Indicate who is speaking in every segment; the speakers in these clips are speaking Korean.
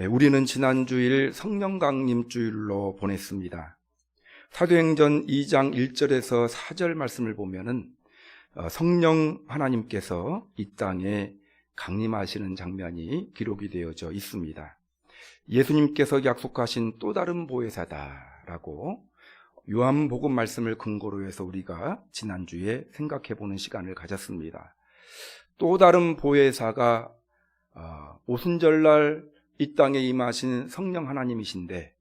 Speaker 1: 우리는 지난 주일 성령 강림 주일로 보냈습니다. 사도행전 2장 1절에서 4절 말씀을 보면은 성령 하나님께서 이 땅에 강림하시는 장면이 기록이 되어져 있습니다. 예수님께서 약속하신 또 다른 보혜사다라고 요한복음 말씀을 근거로 해서 우리가 지난주에 생각해보는 시간을 가졌습니다. 또 다른 보혜사가 오순절날 이 땅에 임하신 성령 하나님이신데,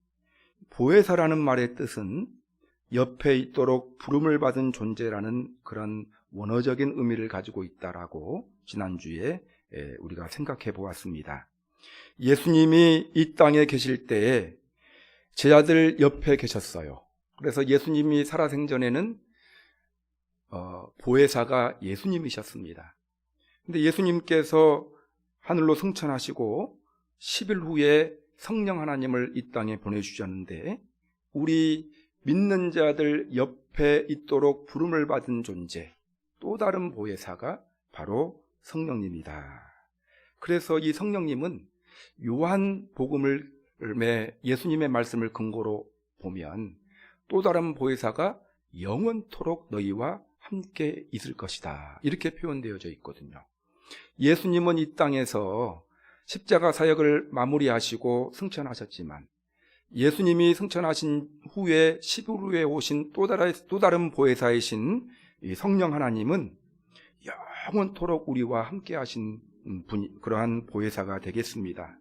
Speaker 1: 보혜사라는 말의 뜻은 옆에 있도록 부름을 받은 존재라는 그런 원어적인 의미를 가지고 있다라고 지난주에 우리가 생각해 보았습니다. 예수님이 이 땅에 계실 때에 제자들 옆에 계셨어요. 그래서 예수님이 살아생전에는 보혜사가 예수님이셨습니다. 근데 예수님께서 하늘로 승천하시고 10일 후에 성령 하나님을 이 땅에 보내주셨는데, 우리 믿는 자들 옆에 있도록 부름을 받은 존재, 또 다른 보혜사가 바로 성령님이다. 그래서 이 성령님은 요한복음을 예수님의 말씀을 근거로 보면 또 다른 보혜사가 영원토록 너희와 함께 있을 것이다, 이렇게 표현되어져 있거든요. 예수님은 이 땅에서 십자가 사역을 마무리하시고 승천하셨지만, 예수님이 승천하신 후에 10일 후에 오신 또 다른 보혜사이신 성령 하나님은 영원토록 우리와 함께 하신 그러한 보혜사가 되겠습니다.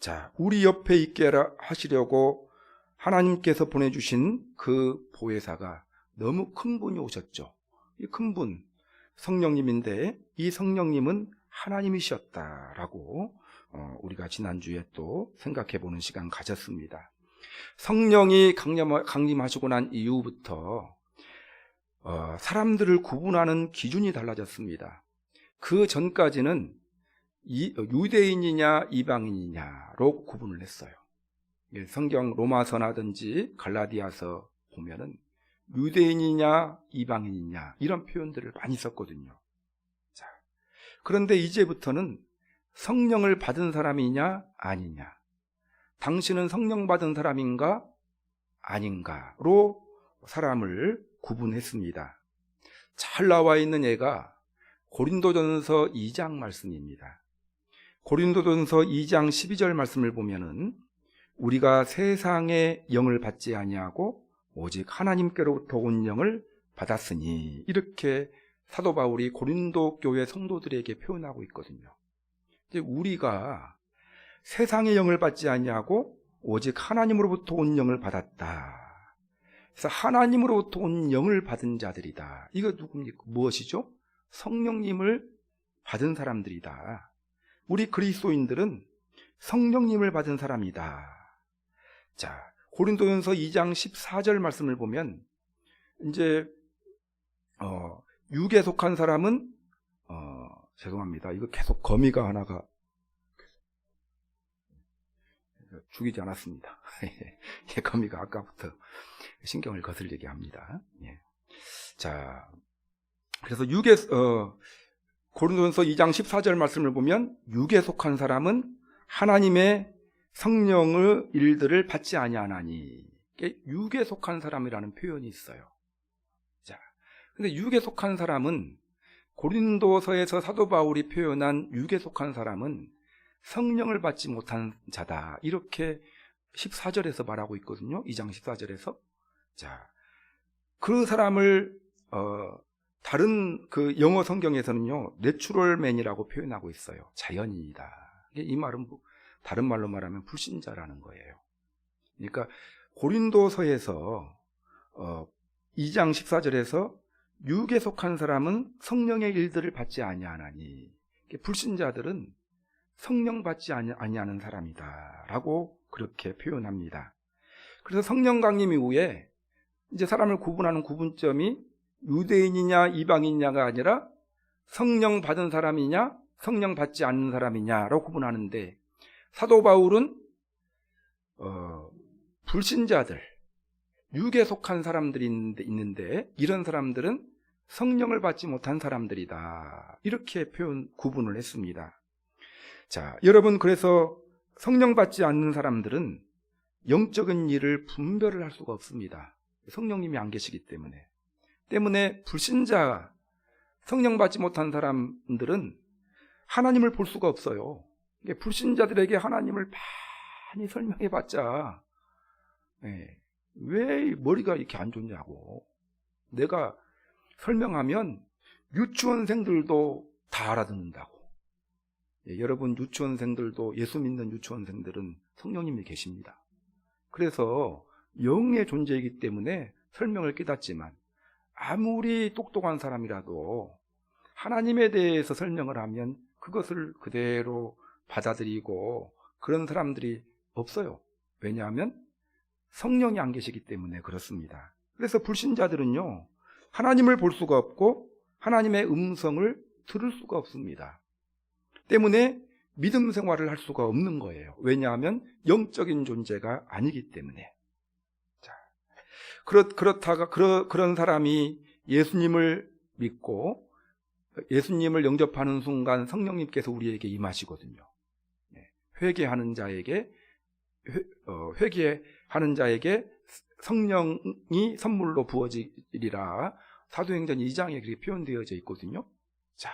Speaker 1: 자, 우리 옆에 있게 하시려고 하나님께서 보내주신 그 보혜사가 너무 큰 분이 오셨죠. 이 큰 분, 성령님인데 이 성령님은 하나님이셨다라고 우리가 지난주에 또 생각해보는 시간 가졌습니다. 성령이 강림하시고 난 이후부터 사람들을 구분하는 기준이 달라졌습니다. 그 전까지는 유대인이냐 이방인이냐로 구분을 했어요. 성경 로마서나든지 갈라디아서 보면은 유대인이냐 이방인이냐 이런 표현들을 많이 썼거든요. 자, 그런데 이제부터는 성령을 받은 사람이냐 아니냐, 당신은 성령 받은 사람인가 아닌가로 사람을 구분했습니다. 잘 나와 있는 예가 고린도전서 2장 말씀입니다. 고린도전서 2장 12절 말씀을 보면은 우리가 세상의 영을 받지 아니하고 오직 하나님께로부터 온 영을 받았으니, 이렇게 사도 바울이 고린도 교회 성도들에게 표현하고 있거든요. 이제 우리가 세상의 영을 받지 아니하고 오직 하나님으로부터 온 영을 받았다. 그래서 하나님으로부터 온 영을 받은 자들이다. 이거 누굽니까? 무엇이죠? 성령님을 받은 사람들이다. 우리 그리스도인들은 성령님을 받은 사람이다. 자, 고린도전서 2장 14절 말씀을 보면 이제 육에 속한 사람은 죄송합니다. 이거 계속 거미가 하나가 죽이지 않았습니다. 거미가 아까부터 신경을 거슬리게 합니다. 자, 그래서 고린도전서 2장 14절 말씀을 보면 육에 속한 사람은 하나님의 성령의 일들을 받지 아니하나니, 육에 속한 사람이라는 표현이 있어요. 자, 근데 육에 속한 사람은, 고린도서에서 사도 바울이 표현한 육에 속한 사람은 성령을 받지 못한 자다, 이렇게 14절에서 말하고 있거든요. 2장 14절에서. 자, 그 사람을 다른 그 영어 성경에서는요, 내추럴맨이라고 표현하고 있어요. 자연인이다. 이 말은 다른 말로 말하면 불신자라는 거예요. 그러니까 고린도서에서 2장 14절에서 육에 속한 사람은 성령의 일들을 받지 아니하나니, 불신자들은 성령 받지 아니하는 사람이다 라고 그렇게 표현합니다. 그래서 성령 강림 이후에 이제 사람을 구분하는 구분점이 유대인이냐 이방인이냐가 아니라 성령 받은 사람이냐 성령 받지 않는 사람이냐로 구분하는데, 사도 바울은 불신자들, 육에 속한 사람들이 있는데 이런 사람들은 성령을 받지 못한 사람들이다, 이렇게 구분을 했습니다. 자, 여러분, 그래서 성령 받지 않는 사람들은 영적인 일을 분별을 할 수가 없습니다. 성령님이 안 계시기 때문에 불신자, 성령 받지 못한 사람들은 하나님을 볼 수가 없어요. 불신자들에게 하나님을 많이 설명해봤자 왜 머리가 이렇게 안 좋냐고. 내가 설명하면 유치원생들도 다 알아듣는다고. 여러분, 유치원생들도, 예수 믿는 유치원생들은 성령님이 계십니다. 그래서 영의 존재이기 때문에 설명을 깨닫지만 아무리 똑똑한 사람이라도 하나님에 대해서 설명을 하면 그것을 그대로 받아들이고 그런 사람들이 없어요. 왜냐하면 성령이 안 계시기 때문에 그렇습니다. 그래서 불신자들은요, 하나님을 볼 수가 없고 하나님의 음성을 들을 수가 없습니다. 때문에 믿음 생활을 할 수가 없는 거예요. 왜냐하면 영적인 존재가 아니기 때문에. 자, 그렇다가 그런 사람이 예수님을 믿고 예수님을 영접하는 순간 성령님께서 우리에게 임하시거든요. 회개하는 자에게 성령이 선물로 부어지리라. 사도행전 2장에 그렇게 표현되어져 있거든요. 자,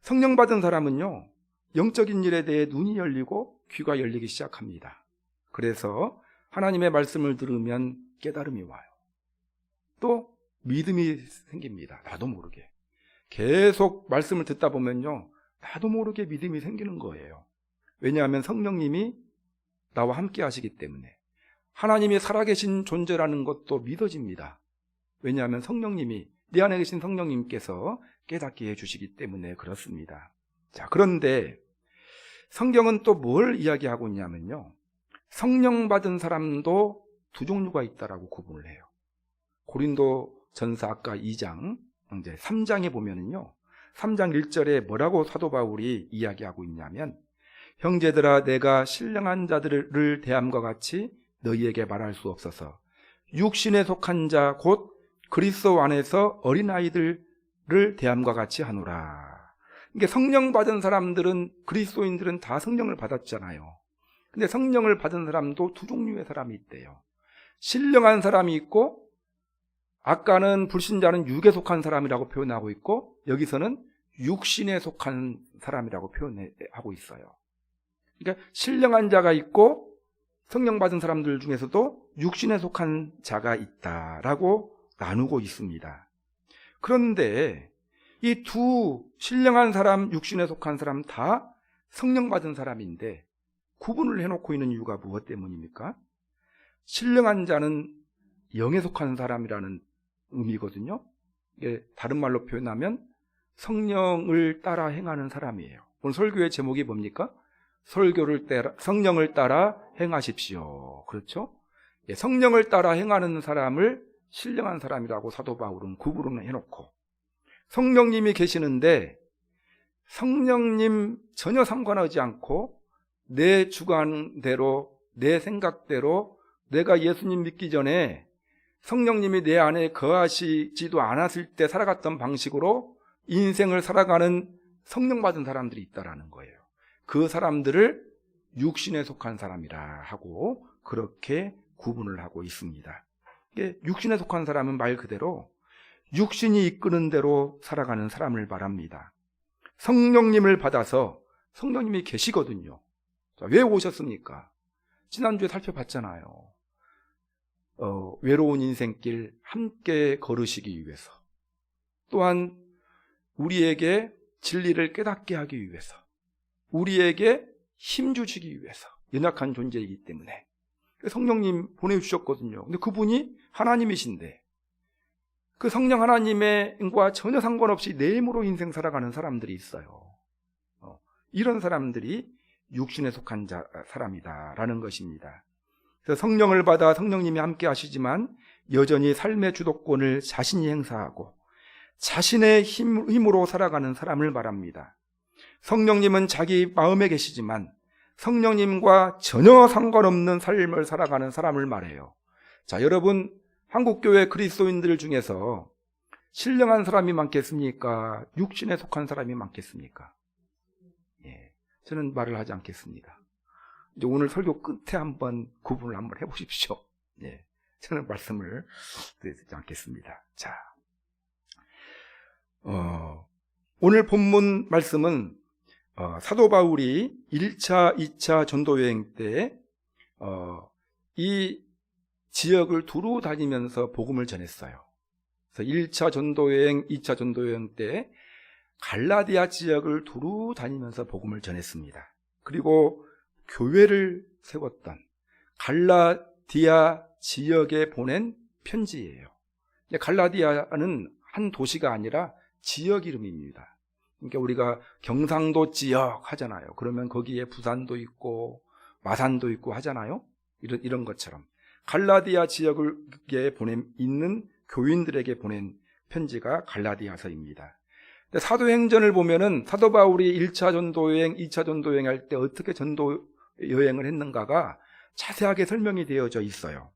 Speaker 1: 성령 받은 사람은요, 영적인 일에 대해 눈이 열리고 귀가 열리기 시작합니다. 그래서 하나님의 말씀을 들으면 깨달음이 와요. 또 믿음이 생깁니다. 나도 모르게. 계속 말씀을 듣다 보면요, 나도 모르게 믿음이 생기는 거예요. 왜냐하면 성령님이 나와 함께 하시기 때문에. 하나님이 살아계신 존재라는 것도 믿어집니다. 왜냐하면 성령님이, 내 안에 계신 성령님께서 깨닫게 해주시기 때문에 그렇습니다. 자, 그런데 성경은 또 뭘 이야기하고 있냐면요, 성령 받은 사람도 두 종류가 있다라고 구분을 해요. 고린도 전서 아까 2장, 이제 3장에 보면은요, 3장 1절에 뭐라고 사도 바울이 이야기하고 있냐면, 형제들아, 내가 신령한 자들을 대함과 같이 너희에게 말할 수 없어서 육신에 속한 자 곧 그리스도 안에서 어린아이들을 대함과 같이 하노라. 이게 성령 받은 사람들은, 그리스도인들은 다 성령을 받았잖아요. 근데 성령을 받은 사람도 두 종류의 사람이 있대요. 신령한 사람이 있고, 아까는 불신자는 육에 속한 사람이라고 표현하고 있고, 여기서는 육신에 속한 사람이라고 표현하고 있어요. 그러니까 신령한 자가 있고 성령 받은 사람들 중에서도 육신에 속한 자가 있다라고 나누고 있습니다. 그런데 이 두 신령한 사람, 육신에 속한 사람 다 성령 받은 사람인데 구분을 해놓고 있는 이유가 무엇 때문입니까? 신령한 자는 영에 속한 사람이라는 의미거든요. 이게 다른 말로 표현하면 성령을 따라 행하는 사람이에요. 오늘 설교의 제목이 뭡니까? 성령을 따라 행하십시오. 그렇죠? 성령을 따라 행하는 사람을 신령한 사람이라고 사도 바울은 구분을 해놓고, 성령님이 계시는데 성령님 전혀 상관하지 않고 내 주관대로, 내 생각대로, 내가 예수님 믿기 전에 성령님이 내 안에 거하시지도 않았을 때 살아갔던 방식으로 인생을 살아가는 성령 받은 사람들이 있다라는 거예요. 그 사람들을 육신에 속한 사람이라 하고 그렇게 구분을 하고 있습니다. 육신에 속한 사람은 말 그대로 육신이 이끄는 대로 살아가는 사람을 말합니다. 성령님을 받아서 성령님이 계시거든요. 자, 왜 오셨습니까? 지난주에 살펴봤잖아요. 외로운 인생길 함께 걸으시기 위해서, 또한 우리에게 진리를 깨닫게 하기 위해서, 우리에게 힘 주시기 위해서, 연약한 존재이기 때문에 성령님 보내주셨거든요. 근데 그분이 하나님이신데 그 성령 하나님과 전혀 상관없이 내 힘으로 인생 살아가는 사람들이 있어요. 이런 사람들이 육신에 속한 사람이다라는 것입니다. 그래서 성령을 받아 성령님이 함께 하시지만 여전히 삶의 주도권을 자신이 행사하고 자신의 힘으로 살아가는 사람을 말합니다. 성령님은 자기 마음에 계시지만 성령님과 전혀 상관없는 삶을 살아가는 사람을 말해요. 자, 여러분, 한국교회 그리스도인들 중에서 신령한 사람이 많겠습니까? 육신에 속한 사람이 많겠습니까? 예, 저는 말을 하지 않겠습니다. 이제 오늘 설교 끝에 한번 구분을 한번 해보십시오. 네, 저는 말씀을 드리지 않겠습니다. 자, 오늘 본문 말씀은 사도 바울이 1차, 2차 전도여행 때 이 지역을 두루 다니면서 복음을 전했어요. 그래서 1차 전도여행, 2차 전도여행 때 갈라디아 지역을 두루 다니면서 복음을 전했습니다. 그리고 교회를 세웠던 갈라디아 지역에 보낸 편지예요. 갈라디아는 한 도시가 아니라 지역 이름입니다. 그러니까 우리가 경상도 지역 하잖아요. 그러면 거기에 부산도 있고 마산도 있고 하잖아요. 이런 것처럼 갈라디아 지역에 있는 교인들에게 보낸 편지가 갈라디아서입니다. 사도행전을 보면은 사도 바울이 1차 전도여행, 2차 전도여행 할 때 어떻게 전도여행을 했는가가 자세하게 설명이 되어져 있어요.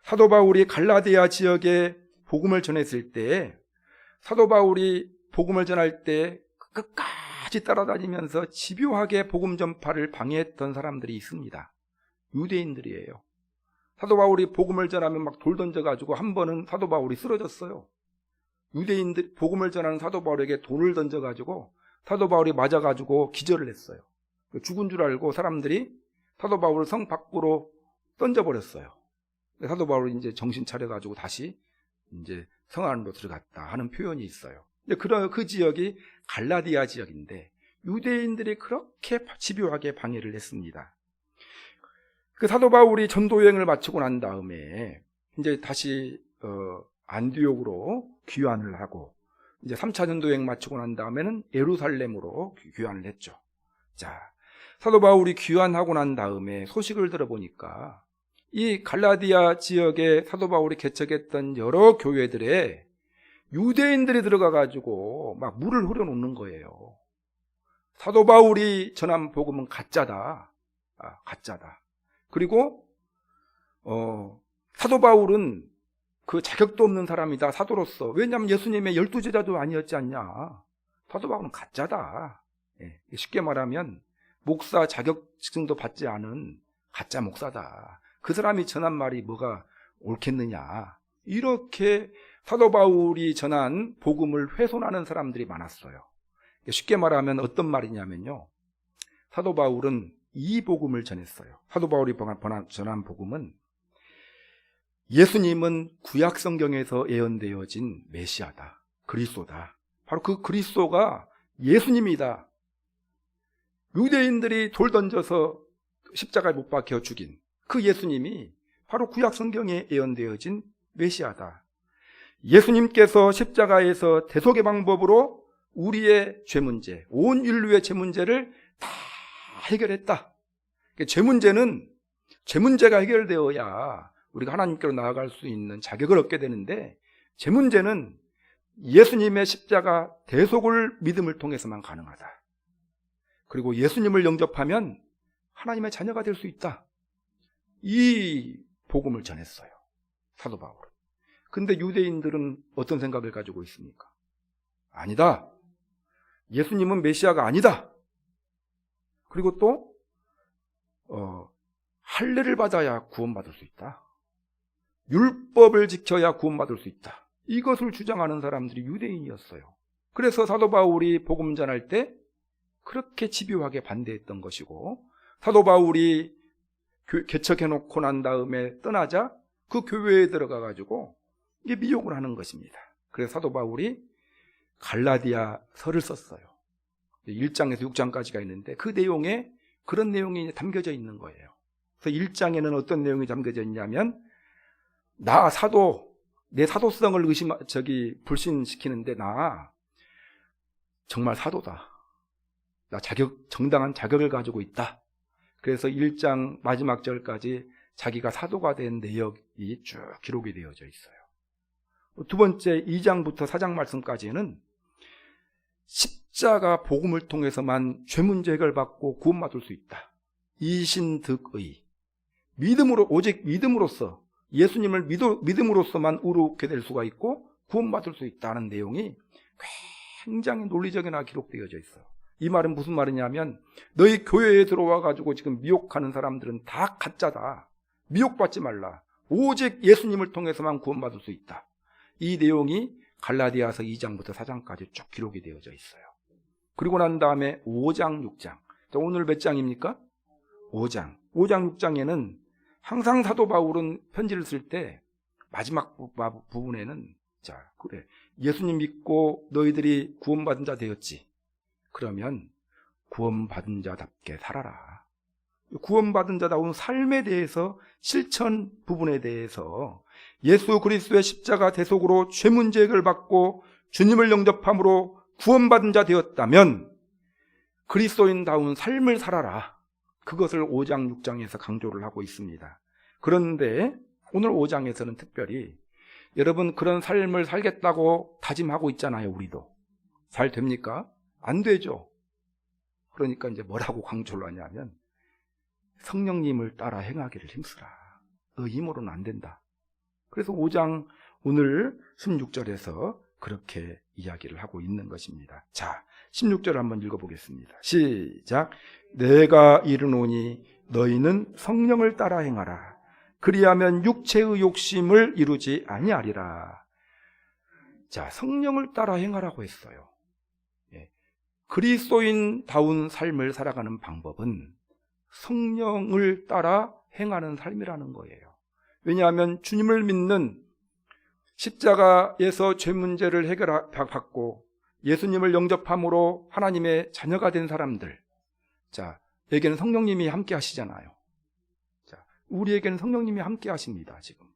Speaker 1: 사도 바울이 갈라디아 지역에 복음을 전했을 때 사도 바울이 복음을 전할 때 끝까지 따라다니면서 집요하게 복음 전파를 방해했던 사람들이 있습니다. 유대인들이에요. 사도 바울이 복음을 전하면 막 돌 던져가지고 한 번은 사도 바울이 쓰러졌어요. 유대인들 복음을 전하는 사도 바울에게 돌을 던져가지고 사도 바울이 맞아가지고 기절을 했어요. 죽은 줄 알고 사람들이 사도 바울을 성 밖으로 던져버렸어요. 사도 바울이 이제 정신 차려가지고 다시 이제 성 안으로 들어갔다 하는 표현이 있어요. 그 지역이 갈라디아 지역인데 유대인들이 그렇게 집요하게 방해를 했습니다. 그 사도 바울이 전도 여행을 마치고 난 다음에 이제 다시 안디옥으로 귀환을 하고 이제 3차 전도 여행 마치고 난 다음에는 예루살렘으로 귀환을 했죠. 자, 사도 바울이 귀환하고 난 다음에 소식을 들어보니까 이 갈라디아 지역에 사도 바울이 개척했던 여러 교회들에 유대인들이 들어가가지고 막 물을 흐려놓는 거예요. 사도 바울이 전한 복음은 가짜다. 가짜다. 그리고 사도 바울은 그 자격도 없는 사람이다, 사도로서. 왜냐하면 예수님의 12제자도 아니었지 않냐. 사도 바울은 가짜다. 쉽게 말하면 목사 자격증도 받지 않은 가짜 목사다. 그 사람이 전한 말이 뭐가 옳겠느냐. 이렇게 사도 바울이 전한 복음을 훼손하는 사람들이 많았어요. 쉽게 말하면 어떤 말이냐면요, 사도 바울은 이 복음을 전했어요. 사도 바울이 전한 복음은 예수님은 구약 성경에서 예언되어진 메시아다, 그리스도다. 바로 그 그리스도가 예수님이다. 유대인들이 돌 던져서 십자가에 못 박혀 죽인 그 예수님이 바로 구약 성경에 예언되어진 메시아다. 예수님께서 십자가에서 대속의 방법으로 우리의 죄 문제, 온 인류의 죄 문제를 다 해결했다. 죄 문제가 해결되어야 우리가 하나님께로 나아갈 수 있는 자격을 얻게 되는데, 죄 문제는 예수님의 십자가 대속을 믿음을 통해서만 가능하다. 그리고 예수님을 영접하면 하나님의 자녀가 될 수 있다. 이 복음을 전했어요, 사도 바울은. 근데 유대인들은 어떤 생각을 가지고 있습니까? 아니다. 예수님은 메시아가 아니다. 그리고 또 할례를 받아야 구원받을 수 있다. 율법을 지켜야 구원받을 수 있다. 이것을 주장하는 사람들이 유대인이었어요. 그래서 사도 바울이 복음 전할 때 그렇게 집요하게 반대했던 것이고, 사도 바울이 개척해놓고 난 다음에 떠나자 그 교회에 들어가가지고 이게 미혹을 하는 것입니다. 그래서 사도 바울이 갈라디아서를 썼어요. 1장에서 6장까지가 있는데 그 내용에 그런 내용이 담겨져 있는 거예요. 그래서 1장에는 어떤 내용이 담겨져 있냐면, 나 사도, 내 사도성을 불신시키는데 나 정말 사도다. 나 정당한 자격을 가지고 있다. 그래서 1장 마지막 절까지 자기가 사도가 된 내역이 쭉 기록이 되어져 있어요. 두 번째 2장부터 4장 말씀까지는 십자가 복음을 통해서만 죄 문제 해결받고 구원받을 수 있다. 이신득의, 오직 믿음으로써, 예수님을 믿음으로써만 의롭게 될 수가 있고 구원받을 수 있다는 내용이 굉장히 논리적이나 기록되어져 있어요. 이 말은 무슨 말이냐면 너희 교회에 들어와가지고 지금 미혹하는 사람들은 다 가짜다. 미혹받지 말라. 오직 예수님을 통해서만 구원받을 수 있다. 이 내용이 갈라디아서 2장부터 4장까지 쭉 기록이 되어져 있어요. 그리고 난 다음에 5장, 6장. 오늘 몇 장입니까? 5장. 5장, 6장에는 항상 사도 바울은 편지를 쓸 때 마지막 부분에는 자, 그래. 예수님 믿고 너희들이 구원받은 자 되었지. 그러면 구원받은 자답게 살아라. 구원받은 자다운 삶에 대해서 실천 부분에 대해서 예수 그리스도의 십자가 대속으로 죄 문제 해결을 받고 주님을 영접함으로 구원받은 자 되었다면 그리스도인다운 삶을 살아라. 그것을 5장, 6장에서 강조를 하고 있습니다. 그런데 오늘 5장에서는 특별히 여러분 그런 삶을 살겠다고 다짐하고 있잖아요. 우리도. 잘 됩니까? 안 되죠. 그러니까 이제 뭐라고 강조를 하냐면 성령님을 따라 행하기를 힘쓰라. 너 힘으로는 안 된다. 그래서 5장 오늘 16절에서 그렇게 이야기를 하고 있는 것입니다. 자, 16절 한번 읽어보겠습니다. 시작. 내가 이르노니 너희는 성령을 따라 행하라. 그리하면 육체의 욕심을 이루지 아니하리라. 자, 성령을 따라 행하라고 했어요. 그리스도인다운 삶을 살아가는 방법은 성령을 따라 행하는 삶이라는 거예요. 왜냐하면 주님을 믿는 십자가에서 죄 문제를 해결받고 예수님을 영접함으로 하나님의 자녀가 된 사람들, 자, 에게는 성령님이 함께 하시잖아요. 자, 우리에게는 성령님이 함께 하십니다. 지금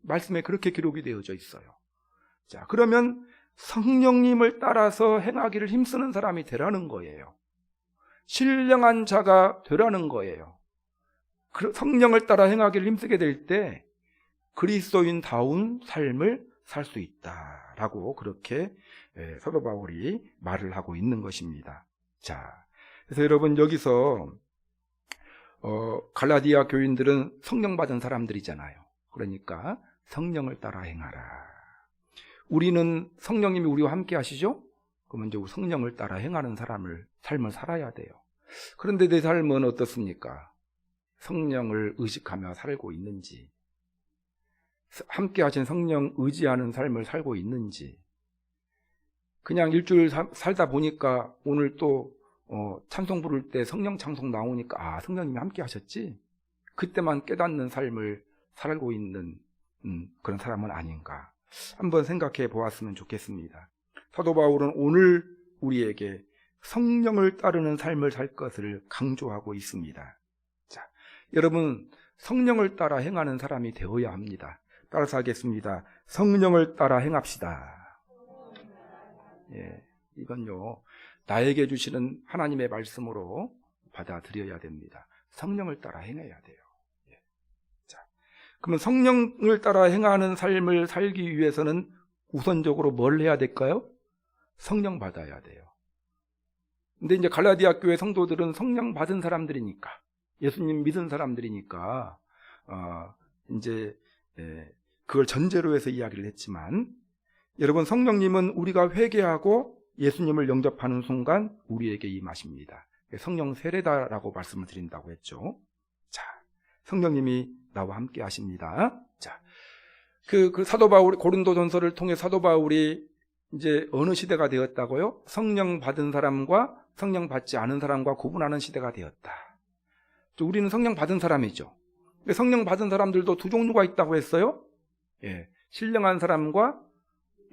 Speaker 1: 말씀에 그렇게 기록이 되어져 있어요. 자, 그러면 성령님을 따라서 행하기를 힘쓰는 사람이 되라는 거예요. 신령한 자가 되라는 거예요. 성령을 따라 행하기를 힘쓰게 될 때 그리스도인다운 삶을 살 수 있다라고 그렇게 사도 바울이 말을 하고 있는 것입니다. 자, 그래서 여러분 여기서 갈라디아 교인들은 성령 받은 사람들이잖아요. 그러니까 성령을 따라 행하라. 우리는 성령님이 우리와 함께 하시죠? 그러면 이제 성령을 따라 행하는 삶을 살아야 돼요. 그런데 내 삶은 어떻습니까? 성령을 의식하며 살고 있는지, 함께 하신 성령 의지하는 삶을 살고 있는지, 그냥 일주일 살다 보니까 오늘 또 찬송 부를 때 성령 찬송 나오니까 아, 성령님이 함께 하셨지? 그때만 깨닫는 삶을 살고 있는 그런 사람은 아닌가 한번 생각해 보았으면 좋겠습니다. 사도 바울은 오늘 우리에게 성령을 따르는 삶을 살 것을 강조하고 있습니다. 자, 여러분 성령을 따라 행하는 사람이 되어야 합니다. 따라서 하겠습니다. 성령을 따라 행합시다. 예, 이건요 나에게 주시는 하나님의 말씀으로 받아들여야 됩니다. 성령을 따라 행해야 돼요. 예. 자, 그러면 성령을 따라 행하는 삶을 살기 위해서는 우선적으로 뭘 해야 될까요? 성령 받아야 돼요. 근데 이제 갈라디아 교회 성도들은 성령 받은 사람들이니까, 예수님 믿은 사람들이니까 이제 그걸 전제로 해서 이야기를 했지만, 여러분 성령님은 우리가 회개하고 예수님을 영접하는 순간 우리에게 임하십니다. 성령 세례다라고 말씀을 드린다고 했죠. 자, 성령님이 나와 함께 하십니다. 자, 그 사도 바울 고린도전서를 통해 사도 바울이 이제 어느 시대가 되었다고요? 성령 받은 사람과 성령 받지 않은 사람과 구분하는 시대가 되었다. 우리는 성령 받은 사람이죠. 성령 받은 사람들도 두 종류가 있다고 했어요. 예, 신령한 사람과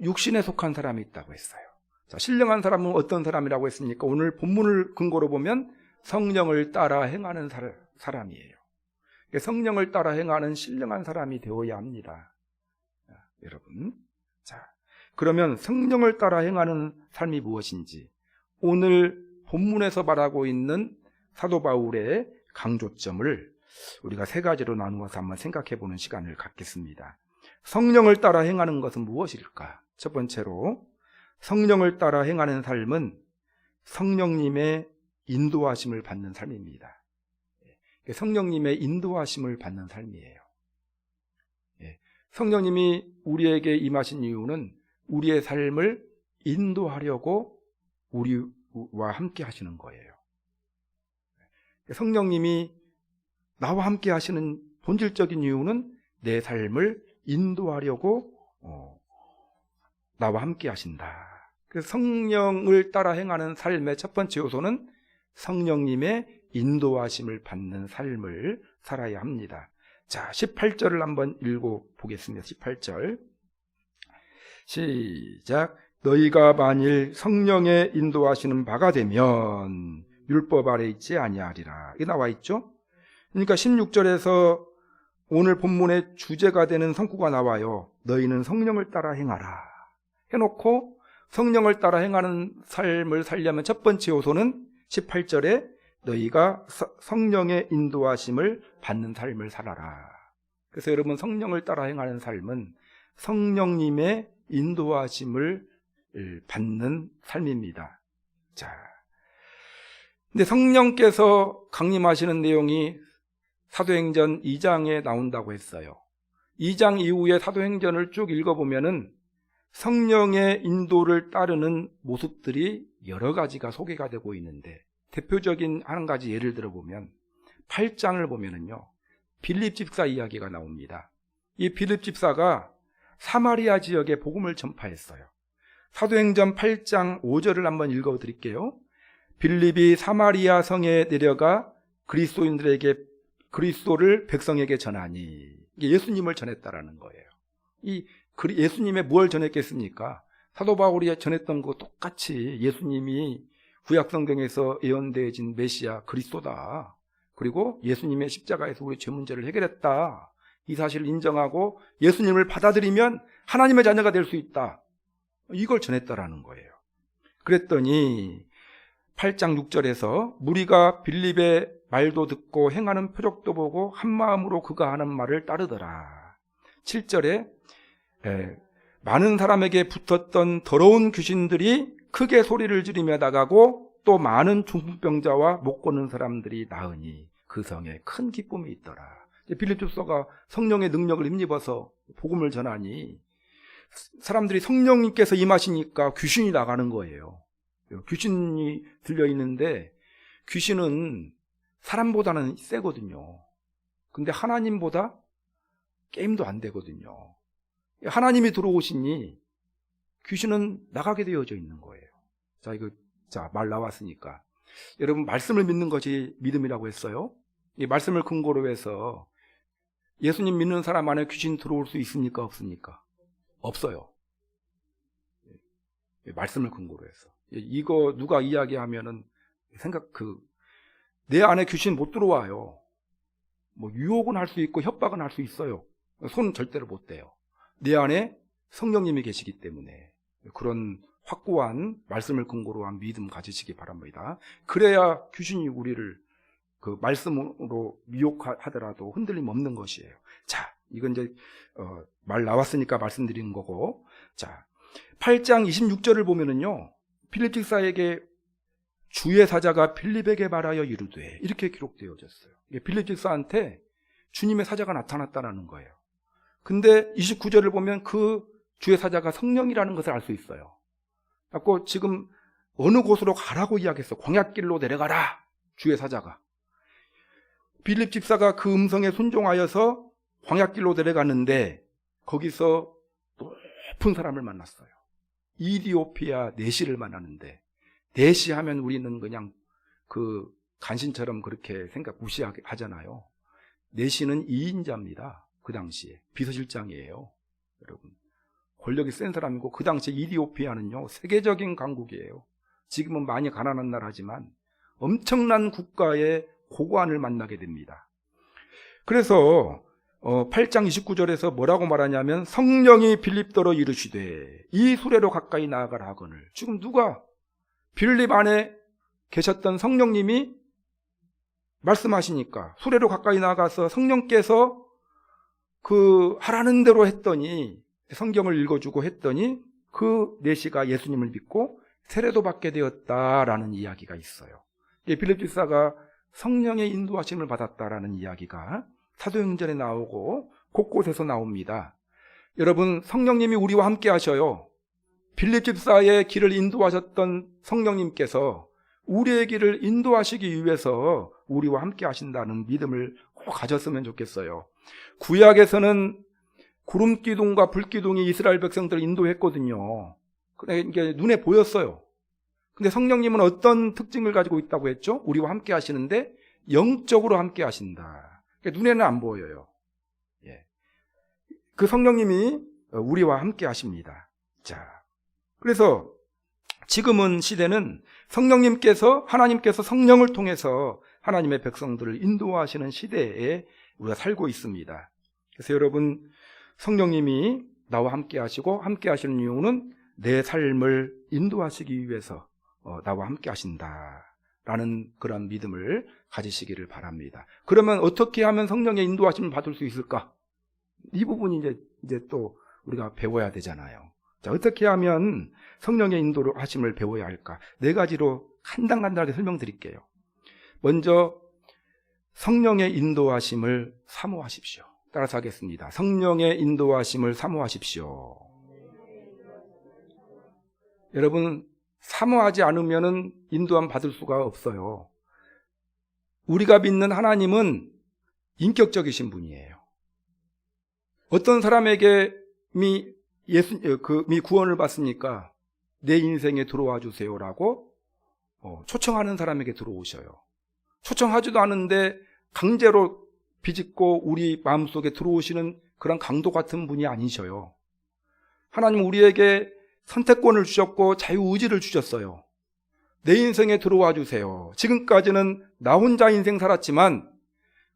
Speaker 1: 육신에 속한 사람이 있다고 했어요. 자, 신령한 사람은 어떤 사람이라고 했습니까? 오늘 본문을 근거로 보면 성령을 따라 행하는 사람이에요. 성령을 따라 행하는 신령한 사람이 되어야 합니다. 자, 여러분, 자, 그러면 성령을 따라 행하는 삶이 무엇인지 오늘 본문에서 말하고 있는 사도 바울의 강조점을 우리가 세 가지로 나누어서 한번 생각해 보는 시간을 갖겠습니다. 성령을 따라 행하는 것은 무엇일까? 첫 번째로 성령을 따라 행하는 삶은 성령님의 인도하심을 받는 삶입니다. 성령님의 인도하심을 받는 삶이에요. 성령님이 우리에게 임하신 이유는 우리의 삶을 인도하려고 우리와 함께 하시는 거예요. 성령님이 나와 함께 하시는 본질적인 이유는 내 삶을 인도하려고 나와 함께 하신다. 그래서 성령을 따라 행하는 삶의 첫 번째 요소는 성령님의 인도하심을 받는 삶을 살아야 합니다. 자, 18절을 한번 읽어보겠습니다. 18절 시작. 너희가 만일 성령의 인도하시는 바가 되면 율법 아래 있지 아니하리라. 이게 나와 있죠. 그러니까 16절에서 오늘 본문의 주제가 되는 성구가 나와요. 너희는 성령을 따라 행하라 해놓고 성령을 따라 행하는 삶을 살려면 첫 번째 요소는 18절에 너희가 성령의 인도하심을 받는 삶을 살아라. 그래서 여러분, 성령을 따라 행하는 삶은 성령님의 인도하심을 받는 삶입니다. 자, 근데 성령께서 강림하시는 내용이 사도행전 2장에 나온다고 했어요. 2장 이후에 사도행전을 쭉 읽어보면은 성령의 인도를 따르는 모습들이 여러 가지가 소개가 되고 있는데, 대표적인 한 가지 예를 들어보면 8장을 보면은요, 빌립 집사 이야기가 나옵니다. 이 빌립 집사가 사마리아 지역에 복음을 전파했어요. 사도행전 8장 5절을 한번 읽어드릴게요. 빌립이 사마리아 성에 내려가 그리스도인들에게 그리스도를 백성에게 전하니, 예수님을 전했다라는 거예요. 이 예수님의 무엇을 전했겠습니까? 사도 바울이 전했던 거 똑같이 예수님이 구약성경에서 예언되어진 메시아 그리스도다. 그리고 예수님의 십자가에서 우리 죄 문제를 해결했다. 이 사실을 인정하고 예수님을 받아들이면 하나님의 자녀가 될 수 있다. 이걸 전했다라는 거예요. 그랬더니 8장 6절에서 무리가 빌립의 말도 듣고 행하는 표적도 보고 한 마음으로 그가 하는 말을 따르더라. 7절에 많은 사람에게 붙었던 더러운 귀신들이 크게 소리를 지르며 나가고 또 많은 중풍병자와 못 걷는 사람들이 나으니 그 성에 큰 기쁨이 있더라. 빌립 집사가 성령의 능력을 힘입어서 복음을 전하니 사람들이 성령님께서 임하시니까 귀신이 나가는 거예요. 귀신이 들려있는데 귀신은 사람보다는 세거든요. 근데 하나님보다 게임도 안 되거든요. 하나님이 들어오시니 귀신은 나가게 되어져 있는 거예요. 자, 말 나왔으니까. 여러분, 말씀을 믿는 것이 믿음이라고 했어요. 이 말씀을 근거로 해서 예수님 믿는 사람 안에 귀신 들어올 수 있습니까? 없습니까? 없어요. 말씀을 근거로 해서. 이거 누가 이야기하면은 내 안에 귀신 못 들어와요. 뭐 유혹은 할 수 있고 협박은 할 수 있어요. 손은 절대로 못 대요. 내 안에 성령님이 계시기 때문에 그런 확고한 말씀을 근거로 한 믿음 가지시기 바랍니다. 그래야 귀신이 우리를 그 말씀으로 미혹하더라도 흔들림 없는 것이에요. 자, 이건 이제 말 나왔으니까 말씀드리는 거고. 자, 8장 26절을 보면은요, 빌립 집사에게 주의 사자가 빌립에게 말하여 이르되, 이렇게 기록되어졌어요. 빌립 집사한테 주님의 사자가 나타났다는 거예요. 근데 29절을 보면 그 주의 사자가 성령이라는 것을 알 수 있어요. 그래서 지금 어느 곳으로 가라고 이야기했어. 광야길로 내려가라. 주의 사자가. 빌립 집사가 그 음성에 순종하여서 광야길로 내려갔는데 거기서 높은 사람을 만났어요. 이디오피아 내시를 만나는데, 내시하면 우리는 그냥 그 간신처럼 그렇게 무시하게 하잖아요. 내시는 2인자입니다. 그 당시에 비서실장이에요. 여러분, 권력이 센 사람이고, 그 당시에 이디오피아는요 세계적인 강국이에요. 지금은 많이 가난한 나라지만 엄청난 국가의 고관을 만나게 됩니다. 그래서 8장 29절에서 뭐라고 말하냐면, 성령이 빌립더러 이르시되 이 수레로 가까이 나아가라 하거늘. 지금 누가? 빌립 안에 계셨던 성령님이 말씀하시니까 수레로 가까이 나가서 성령께서 그 하라는 대로 했더니, 성경을 읽어주고 했더니 그 내시가 예수님을 믿고 세례도 받게 되었다라는 이야기가 있어요. 빌립 집사가 성령의 인도하심을 받았다라는 이야기가 사도행전에 나오고 곳곳에서 나옵니다. 여러분, 성령님이 우리와 함께 하셔요. 빌립 집사의 길을 인도하셨던 성령님께서 우리의 길을 인도하시기 위해서 우리와 함께 하신다는 믿음을 꼭 가졌으면 좋겠어요. 구약에서는 구름기둥과 불기둥이 이스라엘 백성들을 인도했거든요. 이게 눈에 보였어요. 근데 성령님은 어떤 특징을 가지고 있다고 했죠? 우리와 함께 하시는데 영적으로 함께 하신다. 그러니까 눈에는 안 보여요. 그 성령님이 우리와 함께 하십니다. 자, 그래서 지금은 시대는 하나님께서 성령을 통해서 하나님의 백성들을 인도하시는 시대에 우리가 살고 있습니다. 그래서 여러분, 성령님이 나와 함께 하시고 함께 하시는 이유는 내 삶을 인도하시기 위해서 나와 함께 하신다라는 그런 믿음을 가지시기를 바랍니다. 그러면 어떻게 하면 성령의 인도하심을 받을 수 있을까? 이 부분이 이제 또 우리가 배워야 되잖아요. 자, 어떻게 하면 성령의 인도하심을 배워야 할까? 4가지로 간단하게 설명드릴게요. 먼저 성령의 인도하심을 사모하십시오. 따라서 하겠습니다. 성령의 인도하심을 사모하십시오. 여러분, 사모하지 않으면 인도함 받을 수가 없어요. 우리가 믿는 하나님은 인격적이신 분이에요. 어떤 사람에게 구원을 받습니까? 내 인생에 들어와 주세요라고 초청하는 사람에게 들어오셔요. 초청하지도 않은데 강제로 비집고 우리 마음속에 들어오시는 그런 강도 같은 분이 아니셔요. 하나님 우리에게 선택권을 주셨고 자유의지를 주셨어요. 내 인생에 들어와 주세요. 지금까지는 나 혼자 인생 살았지만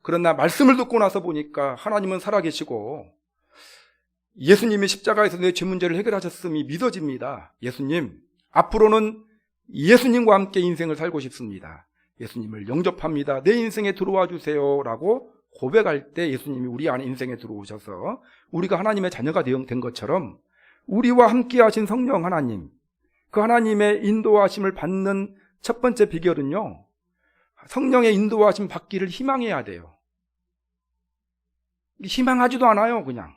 Speaker 1: 그러나 말씀을 듣고 나서 보니까 하나님은 살아계시고 예수님이 십자가에서 내 죄 문제를 해결하셨음이 믿어집니다. 예수님, 앞으로는 예수님과 함께 인생을 살고 싶습니다. 예수님을 영접합니다. 내 인생에 들어와 주세요 라고 고백할 때 예수님이 우리 안에 인생에 들어오셔서 우리가 하나님의 자녀가 된 것처럼 우리와 함께 하신 성령 하나님, 그 하나님의 인도하심을 받는 첫 번째 비결은요, 성령의 인도하심 받기를 희망해야 돼요. 희망하지도 않아요. 그냥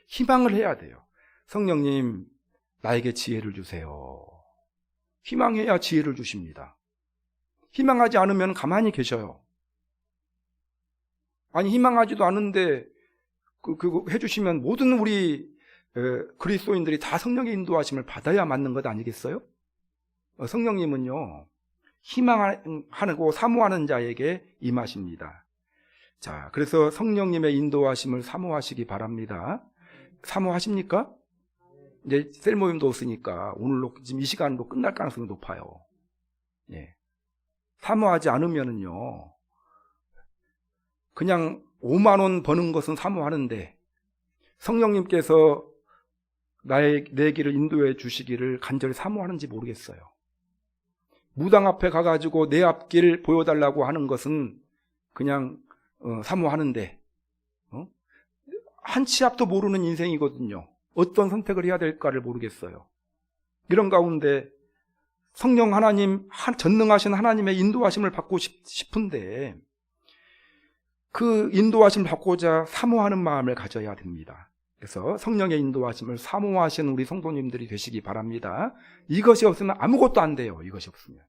Speaker 1: 희망을 해야 돼요. 성령님, 나에게 지혜를 주세요. 희망해야 지혜를 주십니다. 희망하지 않으면 가만히 계셔요. 아니, 희망하지도 않은데 그거 해주시면 모든 우리 그리스도인들이 다 성령의 인도하심을 받아야 맞는 것 아니겠어요? 성령님은요, 희망하고 사모하는 자에게 임하십니다. 자, 그래서 성령님의 인도하심을 사모하시기 바랍니다. 사모하십니까? 이제 셀 모임도 없으니까 오늘로 지금 이 시간으로 끝날 가능성이 높아요. 사모하지 않으면은요, 그냥 5만 원 버는 것은 사모하는데 성령님께서 내 길을 인도해 주시기를 간절히 사모하는지 모르겠어요. 무당 앞에 가가지고 내 앞길 보여달라고 하는 것은 그냥 사모하는데 한 치 앞도 모르는 인생이거든요. 어떤 선택을 해야 될까를 모르겠어요. 이런 가운데 성령 하나님, 전능하신 하나님의 인도하심을 받고 싶은데 그 인도하심을 받고자 사모하는 마음을 가져야 됩니다. 그래서 성령의 인도하심을 사모하시는 우리 성도님들이 되시기 바랍니다. 이것이 없으면 아무것도 안 돼요. 이것이 없으면.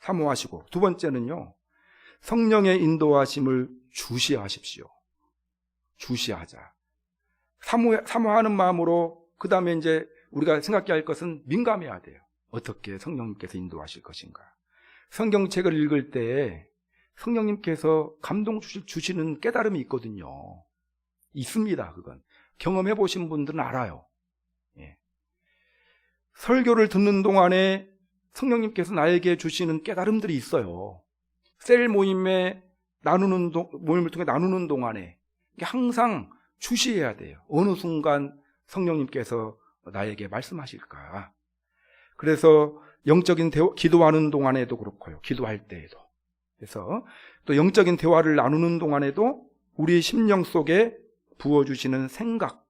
Speaker 1: 사모하시고, 두 번째는요, 성령의 인도하심을 주시하십시오. 주시하자. 사모하는 마음으로, 그 다음에 이제 우리가 생각해야 할 것은 민감해야 돼요. 어떻게 성령님께서 인도하실 것인가. 성경책을 읽을 때 성령님께서 감동 주시는 깨달음이 있거든요. 있습니다. 그건 경험해 보신 분들은 알아요. 설교를 듣는 동안에 성령님께서 나에게 주시는 깨달음들이 있어요. 셀 모임을 통해 나누는 동안에 항상 주시해야 돼요. 어느 순간 성령님께서 나에게 말씀하실까. 그래서 영적인 기도하는 동안에도 그렇고요. 기도할 때에도. 그래서 또 영적인 대화를 나누는 동안에도 우리 심령 속에 부어주시는 생각,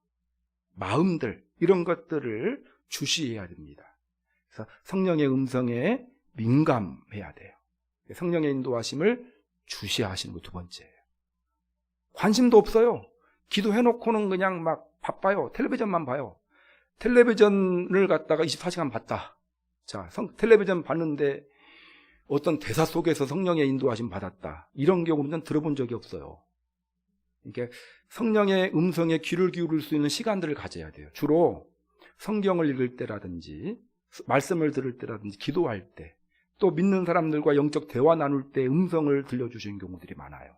Speaker 1: 마음들, 이런 것들을 주시해야 됩니다. 그래서 성령의 음성에 민감해야 돼요. 성령의 인도하심을 주시하시는 거 두 번째예요. 관심도 없어요. 기도해놓고는 그냥 막 바빠요. 텔레비전만 봐요. 텔레비전을 갖다가 24시간 봤다. 자, 텔레비전 봤는데 어떤 대사 속에서 성령의 인도하심 받았다. 이런 경우는 들어본 적이 없어요. 그러니까 성령의 음성에 귀를 기울일 수 있는 시간들을 가져야 돼요. 주로 성경을 읽을 때라든지 말씀을 들을 때라든지 기도할 때, 또 믿는 사람들과 영적 대화 나눌 때 음성을 들려주시는 경우들이 많아요.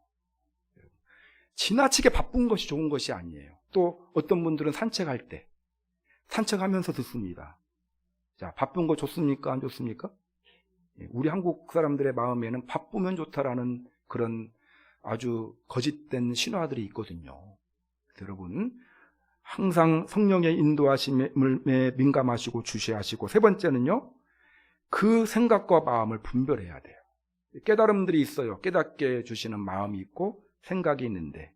Speaker 1: 지나치게 바쁜 것이 좋은 것이 아니에요. 또 어떤 분들은 산책할 때 산책하면서 듣습니다. 자, 바쁜 거 좋습니까? 안 좋습니까? 우리 한국 사람들의 마음에는 바쁘면 좋다라는 그런 아주 거짓된 신화들이 있거든요. 여러분, 항상 성령의 인도하심에 민감하시고 주시하시고, 세 번째는요, 그 생각과 마음을 분별해야 돼요. 깨달음들이 있어요. 깨닫게 주시는 마음이 있고 생각이 있는데,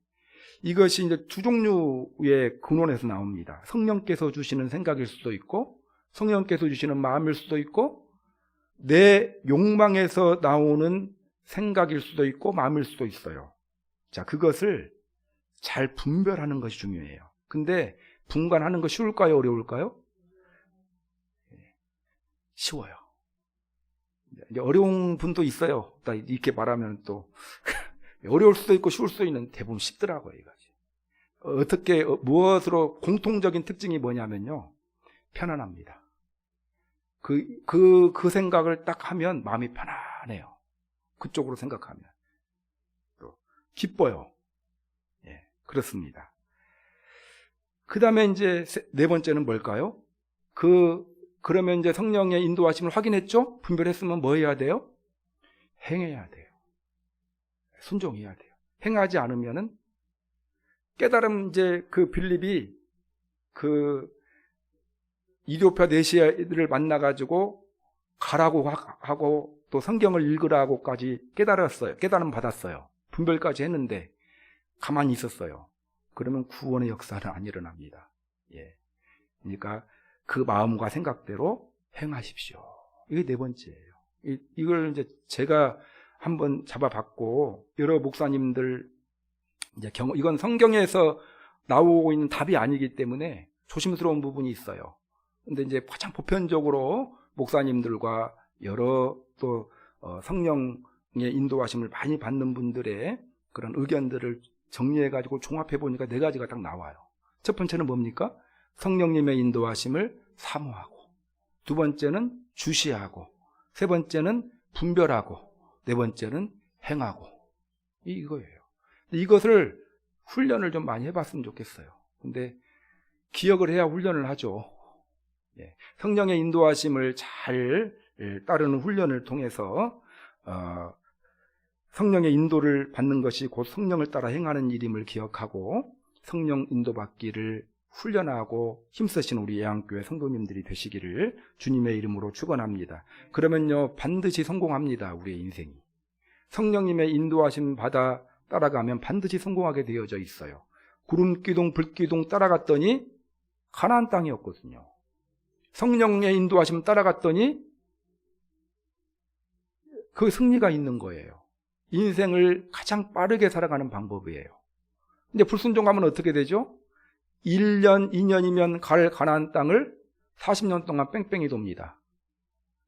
Speaker 1: 이것이 이제 두 종류의 근원에서 나옵니다. 성령께서 주시는 생각일 수도 있고, 성령께서 주시는 마음일 수도 있고, 내 욕망에서 나오는 생각일 수도 있고 마음일 수도 있어요. 자, 그것을 잘 분별하는 것이 중요해요. 근데 분간하는 거 쉬울까요? 어려울까요? 쉬워요. 이제 어려운 분도 있어요. 이렇게 말하면 또 어려울 수도 있고 쉬울 수도 있는, 대부분 쉽더라고요. 이것이. 어떻게, 무엇으로 공통적인 특징이 뭐냐면요, 편안합니다. 그 생각을 딱 하면 마음이 편안해요. 그쪽으로 생각하면. 또 기뻐요. 예, 그렇습니다. 그 다음에 이제 네 번째는 뭘까요? 그러면 이제 성령의 인도하심을 확인했죠? 분별했으면 뭐 해야 돼요? 행해야 돼요. 순종해야 돼요. 행하지 않으면은, 깨달음, 이제 그 빌립이 이디오피아 내시아를 만나가지고 가라고 하고 또 성경을 읽으라고까지 깨달음 받았어요. 분별까지 했는데 가만히 있었어요. 그러면 구원의 역사는 안 일어납니다. 예. 그러니까 그 마음과 생각대로 행하십시오. 이게 네 번째예요. 이걸 이제 제가 한번 잡아봤고, 여러 목사님들, 이제 이건 성경에서 나오고 있는 답이 아니기 때문에 조심스러운 부분이 있어요. 근데 이제 가장 보편적으로 목사님들과 여러 또 성령의 인도하심을 많이 받는 분들의 그런 의견들을 정리해가지고 종합해보니까 네 가지가 딱 나와요. 첫 번째는 뭡니까? 성령님의 인도하심을 사모하고, 두 번째는 주시하고, 세 번째는 분별하고, 네 번째는 행하고. 이거예요. 이것을 훈련을 좀 많이 해봤으면 좋겠어요. 근데 기억을 해야 훈련을 하죠. 예, 성령의 인도하심을 잘 따르는 훈련을 통해서 성령의 인도를 받는 것이 곧 성령을 따라 행하는 일임을 기억하고, 성령 인도받기를 훈련하고 힘쓰신 우리 예안교회 성도님들이 되시기를 주님의 이름으로 축원합니다. 그러면요, 반드시 성공합니다. 우리의 인생이. 성령님의 인도하심 받아 따라가면 반드시 성공하게 되어져 있어요. 구름기둥 불기둥 따라갔더니 가나안 땅이었거든요. 성령의 인도하심 따라갔더니 그 승리가 있는 거예요. 인생을 가장 빠르게 살아가는 방법이에요. 근데 불순종하면 어떻게 되죠? 1년, 2년이면 갈 가나안 땅을 40년 동안 뺑뺑이 돕니다.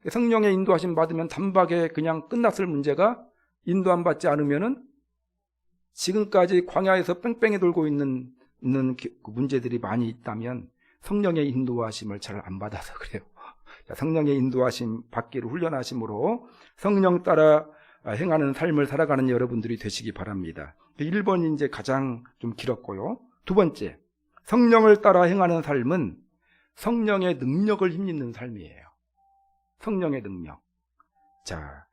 Speaker 1: 성령의 인도하심 받으면 단박에 그냥 끝났을 문제가, 인도 안 받지 않으면은 지금까지 광야에서 뺑뺑이 돌고 있는 문제들이 많이 있다면 성령의 인도하심을 잘 안 받아서 그래요. 성령의 인도하심 받기를 훈련하심으로 성령 따라 행하는 삶을 살아가는 여러분들이 되시기 바랍니다. 1번이 이제 가장 좀 길었고요. 두 번째, 성령을 따라 행하는 삶은 성령의 능력을 힘입는 삶이에요. 성령의 능력. 자,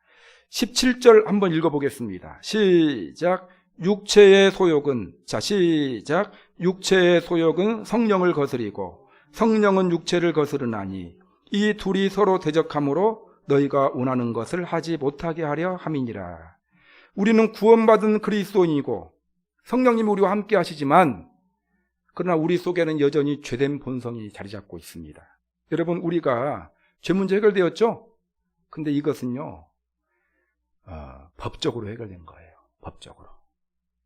Speaker 1: 17절 한번 읽어보겠습니다. 시작. 육체의 소욕은, 자, 시작. 육체의 소욕은 성령을 거스리고 성령은 육체를 거스르나니 이 둘이 서로 대적함으로 너희가 원하는 것을 하지 못하게 하려 함이니라. 우리는 구원받은 그리스도인이고 성령님이 우리와 함께 하시지만, 그러나 우리 속에는 여전히 죄된 본성이 자리 잡고 있습니다. 여러분, 우리가 죄 문제 해결되었죠? 근데 이것은요, 법적으로 해결된 거예요. 법적으로.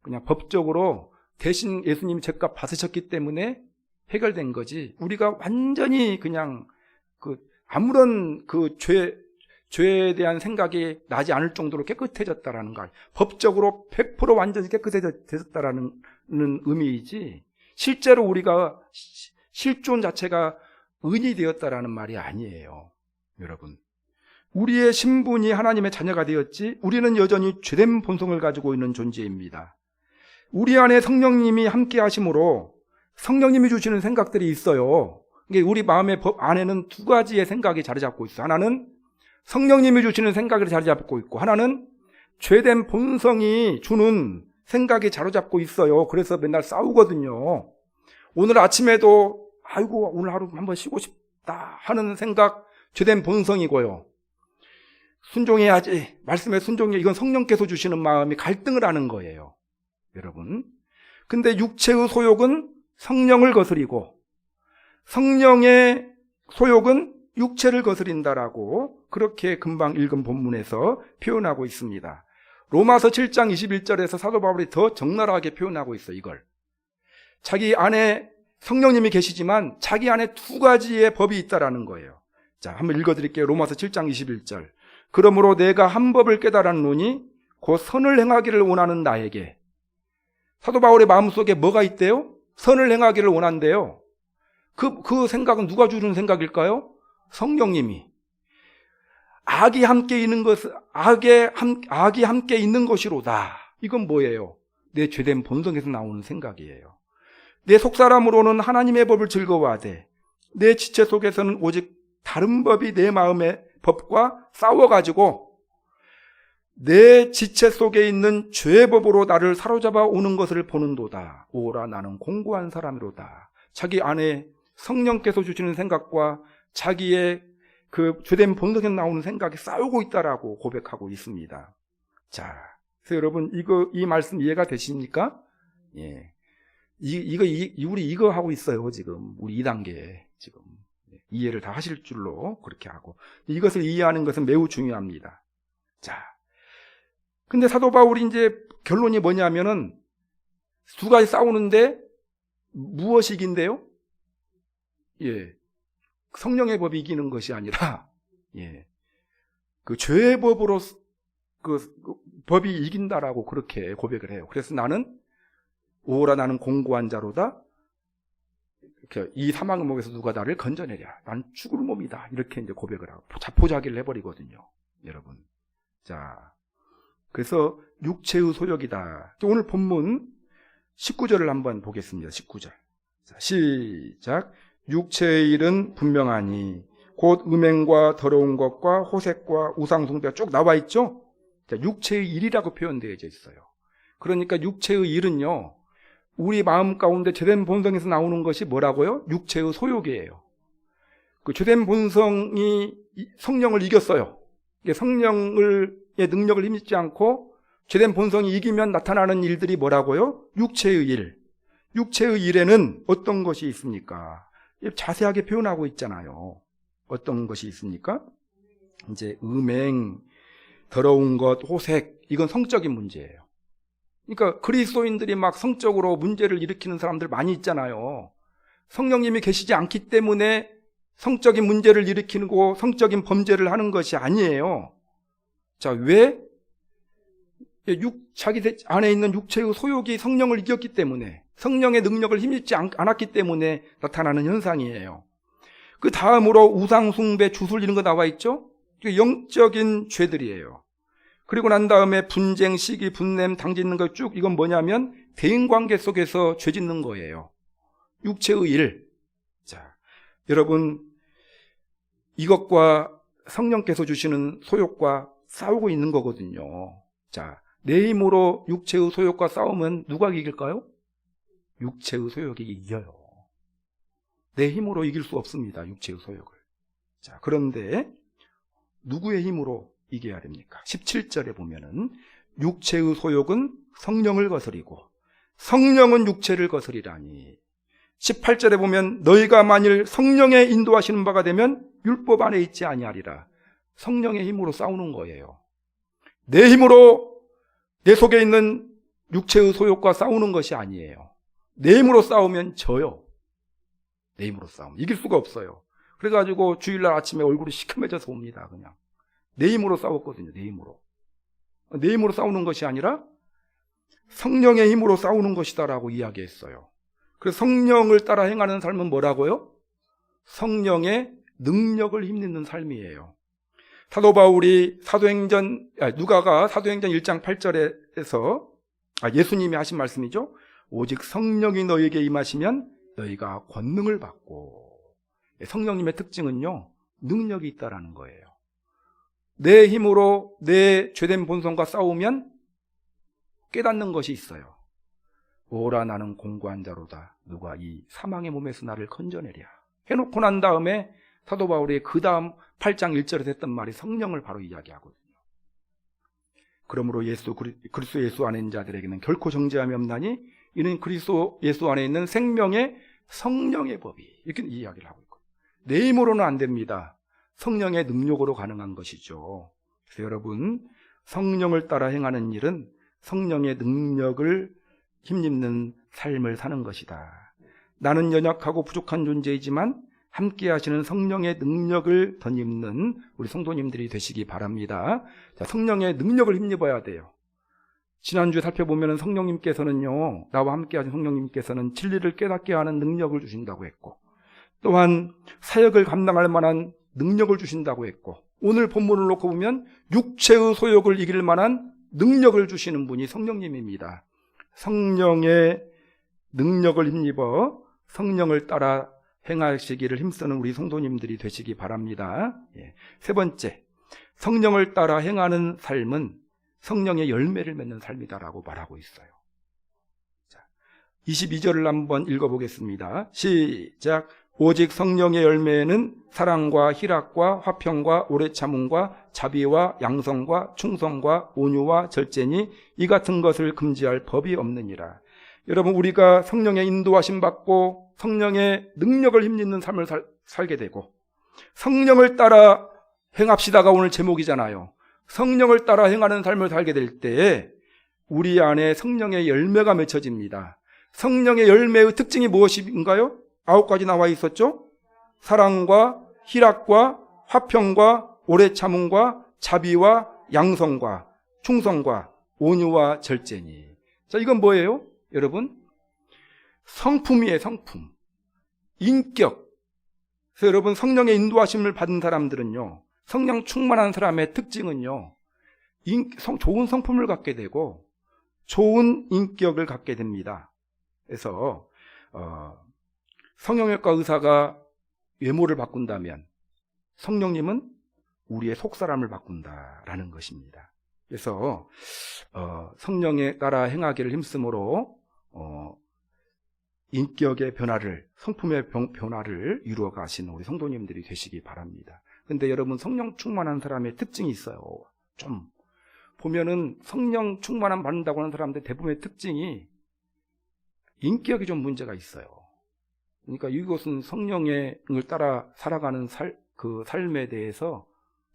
Speaker 1: 그냥 법적으로 대신 예수님이 죄값 받으셨기 때문에 해결된 거지. 우리가 완전히 그냥 아무런 죄에 대한 생각이 나지 않을 정도로 깨끗해졌다라는 거. 법적으로 100% 완전히 깨끗해졌다라는 의미이지. 실제로 우리가 실존 자체가 은이 되었다라는 말이 아니에요. 여러분. 우리의 신분이 하나님의 자녀가 되었지, 우리는 여전히 죄된 본성을 가지고 있는 존재입니다. 우리 안에 성령님이 함께 하심으로 성령님이 주시는 생각들이 있어요. 우리 마음의 법 안에는 두 가지의 생각이 자리 잡고 있어요. 하나는 성령님이 주시는 생각이 자리 잡고 있고, 하나는 죄된 본성이 주는 생각이 자리 잡고 있어요. 그래서 맨날 싸우거든요. 오늘 아침에도 아이고 오늘 하루 한번 쉬고 싶다 하는 생각, 죄된 본성이고요. 순종해야지, 말씀에 순종해, 이건 성령께서 주시는 마음이 갈등을 하는 거예요, 여러분. 근데 육체의 소욕은 성령을 거스리고 성령의 소욕은 육체를 거스린다라고 그렇게 금방 읽은 본문에서 표현하고 있습니다. 로마서 7장 21절에서 사도 바울이 더 적나라하게 표현하고 있어요. 이걸 자기 안에 성령님이 계시지만 자기 안에 두 가지의 법이 있다라는 거예요. 자, 한번 읽어드릴게요. 로마서 7장 21절. 그러므로 내가 한 법을 깨달았노니 곧 선을 행하기를 원하는 나에게. 사도 바울의 마음속에 뭐가 있대요? 선을 행하기를 원한대요. 그 생각은 누가 주는 생각일까요? 성령님이. 악이 함께 있는 것이로다. 이건 뭐예요? 내 죄된 본성에서 나오는 생각이에요. 내 속사람으로는 하나님의 법을 즐거워하되 내 지체 속에서는 오직 다른 법이 내 마음의 법과 싸워가지고 내 지체 속에 있는 죄의 법으로 나를 사로잡아 오는 것을 보는도다. 오라 나는 공고한 사람이로다. 자기 안에 성령께서 주시는 생각과 자기의 그 죄된 본성에 나오는 생각이 싸우고 있다라고 고백하고 있습니다. 자, 그래서 여러분 이 말씀 이해가 되십니까? 예. 우리 이거 하고 있어요, 지금. 우리 2단계에 지금. 이해를 다 하실 줄로 그렇게 하고. 이것을 이해하는 것은 매우 중요합니다. 자. 근데 사도 바울이 이제 결론이 뭐냐면은 두 가지 싸우는데 무엇이 이긴대요? 예. 성령의 법이 이기는 것이 아니라, 예. 그 죄의 법으로 그 법이 이긴다라고 그렇게 고백을 해요. 그래서 오라 나는 공고한 자로다. 이 사망의 목에서 누가 나를 건져내랴. 난 죽을 몸이다. 이렇게 이제 고백을 하고 자포자기를 해버리거든요, 여러분. 자, 그래서 육체의 소욕이다. 오늘 본문 19절을 한번 보겠습니다. 19절. 자, 시작. 육체의 일은 분명하니 곧 음행과 더러운 것과 호색과 우상숭배가 쭉 나와 있죠. 자, 육체의 일이라고 표현되어 있어요. 그러니까 육체의 일은요, 우리 마음 가운데 죄된 본성에서 나오는 것이 뭐라고요? 육체의 소욕이에요. 그 죄된 본성이 성령을 이겼어요. 성령의 능력을 힘입지 않고 죄된 본성이 이기면 나타나는 일들이 뭐라고요? 육체의 일. 육체의 일에는 어떤 것이 있습니까? 자세하게 표현하고 있잖아요. 어떤 것이 있습니까? 이제 음행, 더러운 것, 호색, 이건 성적인 문제예요. 그러니까 그리스도인들이 막 성적으로 문제를 일으키는 사람들 많이 있잖아요. 성령님이 계시지 않기 때문에 성적인 문제를 일으키고 성적인 범죄를 하는 것이 아니에요. 자, 왜? 자기 안에 있는 육체의 소욕이 성령을 이겼기 때문에, 성령의 능력을 힘입지 않았기 때문에 나타나는 현상이에요. 그 다음으로 우상숭배, 주술 이런 거 나와 있죠? 영적인 죄들이에요. 그리고 난 다음에 분쟁, 시기, 분냄, 당짓는 거 쭉, 이건 뭐냐면 대인관계 속에서 죄 짓는 거예요. 육체의 일. 자, 여러분, 이것과 성령께서 주시는 소욕과 싸우고 있는 거거든요. 자, 내 힘으로 육체의 소욕과 싸우면 누가 이길까요? 육체의 소욕이 이겨요. 내 힘으로 이길 수 없습니다, 육체의 소욕을. 자, 그런데 누구의 힘으로 이겨야 됩니까? 17절에 보면은 육체의 소욕은 성령을 거스리고 성령은 육체를 거스리라니. 18절에 보면 너희가 만일 성령의 인도하시는 바가 되면 율법 안에 있지 아니하리라. 성령의 힘으로 싸우는 거예요. 내 힘으로 내 속에 있는 육체의 소욕과 싸우는 것이 아니에요. 내 힘으로 싸우면 져요. 내 힘으로 싸우면. 이길 수가 없어요. 그래가지고 주일날 아침에 얼굴이 시커매져서 옵니다. 그냥. 내 힘으로 싸웠거든요. 내 힘으로. 내 힘으로 싸우는 것이 아니라 성령의 힘으로 싸우는 것이다라고 이야기했어요. 그래서 성령을 따라 행하는 삶은 뭐라고요? 성령의 능력을 힘입는 삶이에요. 사도 바울이 누가가 사도행전 1장 8절에서 예수님이 하신 말씀이죠. 오직 성령이 너에게 임하시면 너희가 권능을 받고. 성령님의 특징은요, 능력이 있다라는 거예요. 내 힘으로 내 죄된 본성과 싸우면 깨닫는 것이 있어요. 오라 나는 공고한 자로다. 누가 이 사망의 몸에서 나를 건져내랴. 해놓고 난 다음에 사도 바울이 그 다음 8장 1절에서 했던 말이 성령을 바로 이야기하거든요. 그러므로 그리스도 예수 안에 있는 자들에게는 결코 정죄함이 없나니 이는 그리스도 예수 안에 있는 생명의 성령의 법이, 이렇게 이야기를 하고 있거든요. 내 힘으로는 안 됩니다. 성령의 능력으로 가능한 것이죠. 그래서 여러분, 성령을 따라 행하는 일은 성령의 능력을 힘입는 삶을 사는 것이다. 나는 연약하고 부족한 존재이지만 함께 하시는 성령의 능력을 덧입는 우리 성도님들이 되시기 바랍니다. 자, 성령의 능력을 힘입어야 돼요. 지난주에 살펴보면 성령님께서는요, 나와 함께 하신 성령님께서는 진리를 깨닫게 하는 능력을 주신다고 했고, 또한 사역을 감당할 만한 능력을 주신다고 했고, 오늘 본문을 놓고 보면 육체의 소욕을 이길 만한 능력을 주시는 분이 성령님입니다. 성령의 능력을 힘입어 성령을 따라 행하시기를 힘쓰는 우리 성도님들이 되시기 바랍니다. 세 번째, 성령을 따라 행하는 삶은 성령의 열매를 맺는 삶이다라고 말하고 있어요. 자, 22절을 한번 읽어보겠습니다. 시작. 오직 성령의 열매는 사랑과 희락과 화평과 오래 참음과 자비와 양성과 충성과 온유와 절제니 이 같은 것을 금지할 법이 없느니라. 여러분, 우리가 성령의 인도하심 받고 성령의 능력을 힘입는 삶을 살게 되고, 성령을 따라 행합시다가 오늘 제목이잖아요. 성령을 따라 행하는 삶을 살게 될 때에 우리 안에 성령의 열매가 맺혀집니다. 성령의 열매의 특징이 무엇인가요? 9가지 나와 있었죠? 사랑과 희락과 화평과 오래 참음과 자비와 양성과 충성과 온유와 절제니. 자, 이건 뭐예요? 여러분, 성품이에요. 성품, 인격. 그래서 여러분, 성령의 인도하심을 받은 사람들은요, 성령 충만한 사람의 특징은요, 좋은 성품을 갖게 되고 좋은 인격을 갖게 됩니다. 그래서 성형외과 의사가 외모를 바꾼다면 성령님은 우리의 속사람을 바꾼다라는 것입니다. 그래서 성령에 따라 행하기를 힘쓰므로 인격의 변화를, 성품의 변화를 이루어 가시는 우리 성도님들이 되시기 바랍니다. 근데 여러분, 성령 충만한 사람의 특징이 있어요. 좀 보면은 성령 충만함 받는다고 하는 사람들 대부분의 특징이 인격이 좀 문제가 있어요. 그러니까 이것은 성령을 따라 살아가는 그 삶에 대해서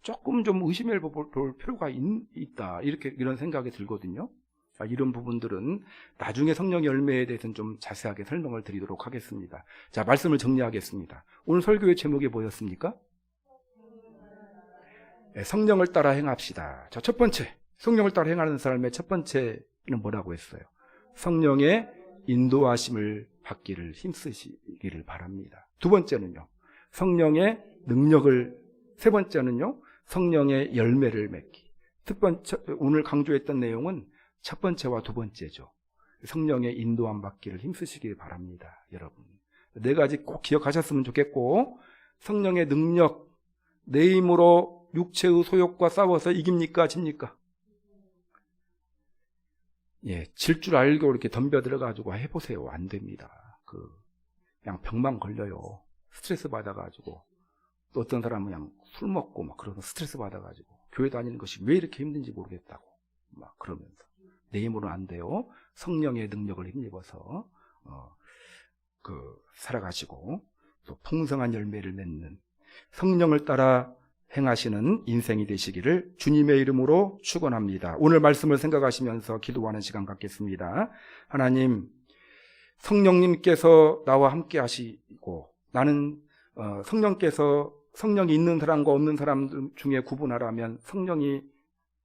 Speaker 1: 조금 좀 의심해 볼 필요가 있다, 이런 생각이 들거든요. 이런 부분들은 나중에 성령의 열매에 대해서는 좀 자세하게 설명을 드리도록 하겠습니다. 자, 말씀을 정리하겠습니다. 오늘 설교의 제목이 뭐였습니까? 성령을 따라 행합시다. 자, 첫 번째, 성령을 따라 행하는 삶의 첫 번째는 뭐라고 했어요? 성령의 인도하심을 받기를 힘쓰시기를 바랍니다. 두 번째는요, 성령의 능력을, 세 번째는요, 성령의 열매를 맺기. 오늘 강조했던 내용은 첫 번째와 두 번째죠. 성령의 인도함 받기를 힘쓰시길 바랍니다. 여러분, 네 가지 꼭 기억하셨으면 좋겠고, 성령의 능력, 내 힘으로 육체의 소욕과 싸워서 이깁니까? 집니까? 질 줄 알고 이렇게 덤벼들어가지고 해보세요. 안 됩니다. 그냥 병만 걸려요. 스트레스 받아가지고. 또 어떤 사람은 그냥 술 먹고 막 그러면 스트레스 받아가지고 교회 다니는 것이 왜 이렇게 힘든지 모르겠다고 막 그러면서. 내 힘으로는 안 돼요. 성령의 능력을 힘입어서 살아가시고 또 풍성한 열매를 맺는 성령을 따라 행하시는 인생이 되시기를 주님의 이름으로 축원합니다. 오늘 말씀을 생각하시면서 기도하는 시간 갖겠습니다. 하나님, 성령님께서 나와 함께 하시고 나는 성령께서 성령이 있는 사람과 없는 사람 중에 구분하라면 성령이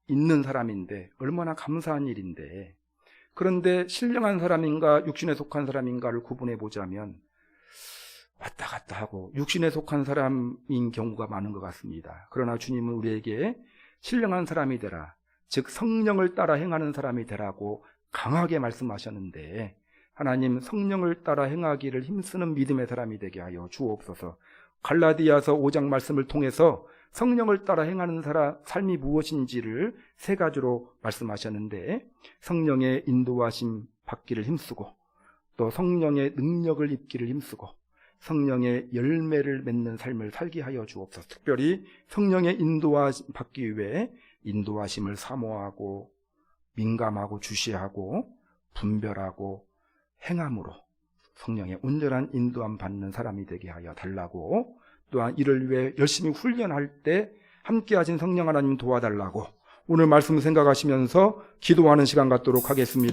Speaker 1: 있는 사람인데 얼마나 감사한 일인데, 그런데 신령한 사람인가 육신에 속한 사람인가를 구분해 보자면 왔다 갔다 하고 육신에 속한 사람인 경우가 많은 것 같습니다. 그러나 주님은 우리에게 신령한 사람이 되라, 즉 성령을 따라 행하는 사람이 되라고 강하게 말씀하셨는데, 하나님 성령을 따라 행하기를 힘쓰는 믿음의 사람이 되게 하여 주옵소서. 갈라디아서 5장 말씀을 통해서 성령을 따라 행하는 삶이 무엇인지를 3가지로 말씀하셨는데, 성령의 인도하심 받기를 힘쓰고, 또 성령의 능력을 입기를 힘쓰고, 성령의 열매를 맺는 삶을 살게 하여 주옵소서. 특별히 성령의 인도하심 받기 위해 인도하심을 사모하고 민감하고 주시하고 분별하고 행함으로 성령의 온전한 인도함 받는 사람이 되게 하여 달라고, 또한 이를 위해 열심히 훈련할 때 함께 하신 성령 하나님 도와달라고 오늘 말씀 생각하시면서 기도하는 시간 갖도록 하겠습니다.